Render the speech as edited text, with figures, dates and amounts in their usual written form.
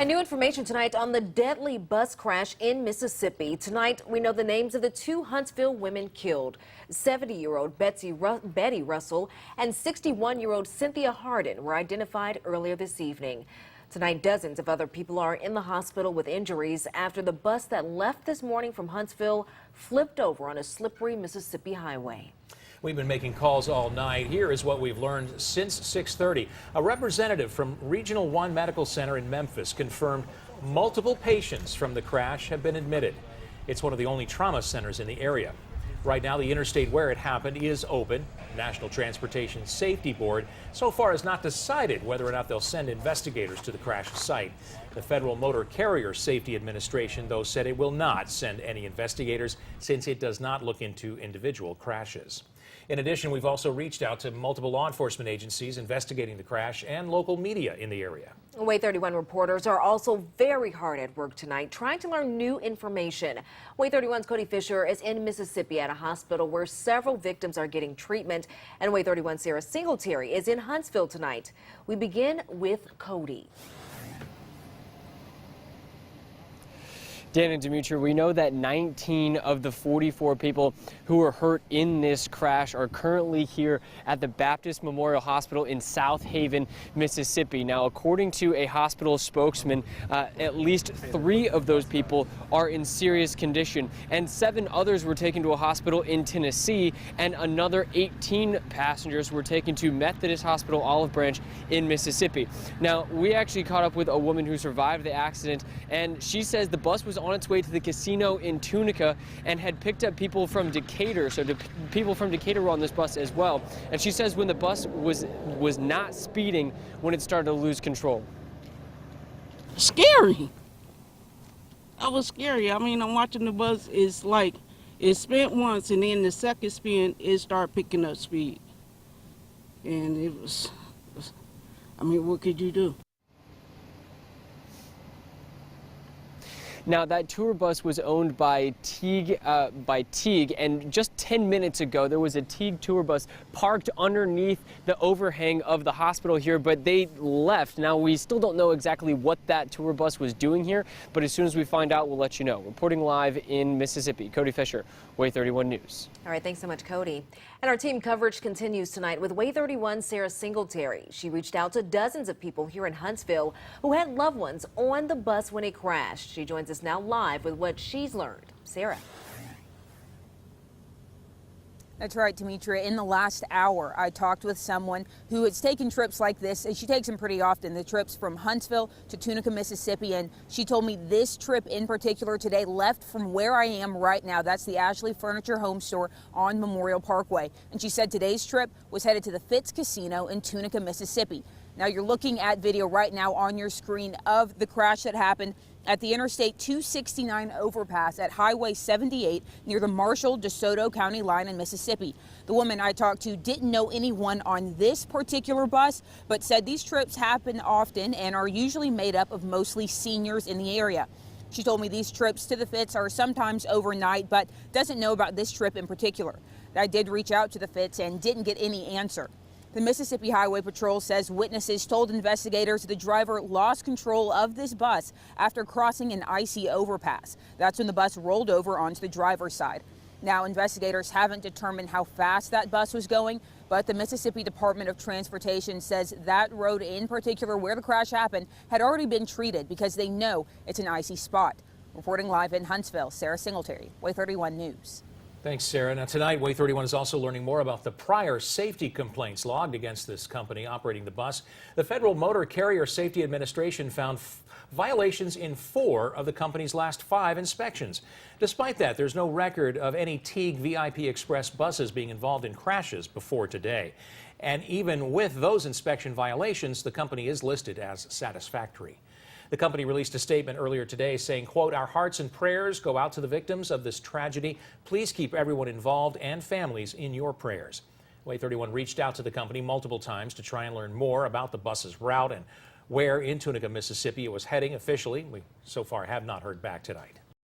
And new information tonight on the deadly bus crash in Mississippi. Tonight, we know the names of the two Huntsville women killed. 70-year-old Betty Russell and 61-year-old Cynthia Hardin were identified earlier this evening. Tonight, dozens of other people are in the hospital with injuries after the bus that left this morning from Huntsville flipped over on a slippery Mississippi highway. We've been making calls all night. Here is what we've learned since 6:30. A representative from Regional 1 Medical Center in Memphis confirmed multiple patients from the crash have been admitted. It's one of the only trauma centers in the area. Right now, the interstate where it happened is open. National Transportation Safety Board so far has not decided whether or not they'll send investigators to the crash site. The Federal Motor Carrier Safety Administration, though, said it will not send any investigators since it does not look into individual crashes. In addition, we've also reached out to multiple law enforcement agencies investigating the crash and local media in the area. WAAY 31 reporters are also very hard at work tonight trying to learn new information. WAAY 31's Cody Fisher is in Mississippi at a hospital where several victims are getting treatment. And WAAY 31's Sarah Singletary is in Huntsville tonight. We begin with Cody. Dan and Dimitri, we know that 19 of the 44 people who were hurt in this crash are currently here at the Baptist Memorial Hospital in South Haven, Mississippi. Now, according to a hospital spokesman, at least 3 of those people are in serious condition, and 7 others were taken to a hospital in Tennessee, and another 18 passengers were taken to Methodist Hospital Olive Branch in Mississippi. Now, we actually caught up with a woman who survived the accident, and she says the bus was on its way to the casino in Tunica and had picked up people from Decatur. So people from Decatur were on this bus as well. And she says when the bus was not speeding when it started to lose control. Scary. That was scary. I mean, I'm watching the bus. It's like it spent once, and then the second spin, it started picking up speed. And it was I mean, what could you do? Now, that tour bus was owned by Teague, and just 10 minutes ago, there was a Teague tour bus parked underneath the overhang of the hospital here, but they left. Now, we still don't know exactly what that tour bus was doing here, but as soon as we find out, we'll let you know. Reporting live in Mississippi, Cody Fisher, WAAY 31 News. All right, thanks so much, Cody. And our team coverage continues tonight with WAAY 31's Sarah Singletary. She reached out to dozens of people here in Huntsville who had loved ones on the bus when it crashed. She joins us now live with what she's learned. Sarah. That's right, Demetria. In the last hour, I talked with someone who has taken trips like this, and she takes them pretty often, the trips from Huntsville to Tunica, Mississippi, and she told me this trip in particular today left from where I am right now. That's the Ashley Furniture Home Store on Memorial Parkway. And she said today's trip was headed to the Fitz Casino in Tunica, Mississippi. Now, you're looking at video right now on your screen of the crash that happened at the Interstate 269 overpass at Highway 78 near the Marshall-DeSoto County line in Mississippi. The woman I talked to didn't know anyone on this particular bus, but said these trips happen often and are usually made up of mostly seniors in the area. She told me these trips to the Fitz are sometimes overnight, but doesn't know about this trip in particular. I did reach out to the Fitz and didn't get any answer. The Mississippi Highway Patrol says witnesses told investigators the driver lost control of this bus after crossing an icy overpass. That's when the bus rolled over onto the driver's side. Now, investigators haven't determined how fast that bus was going, but the Mississippi Department of Transportation says that road in particular where the crash happened had already been treated because they know it's an icy spot. Reporting live in Huntsville, Sarah Singletary, WAAY 31 News. Thanks, Sarah. Now, tonight, WAAY 31 is also learning more about the prior safety complaints logged against this company operating the bus. The Federal Motor Carrier Safety Administration found violations in 4 of the company's last 5 inspections. Despite that, there's no record of any Teague VIP Express buses being involved in crashes before today. And even with those inspection violations, the company is listed as satisfactory. The company released a statement earlier today saying, quote, "Our hearts and prayers go out to the victims of this tragedy. Please keep everyone involved and families in your prayers." WAAY 31 reached out to the company multiple times to try and learn more about the bus's route and where in Tunica, Mississippi it was heading officially. We so far have not heard back tonight.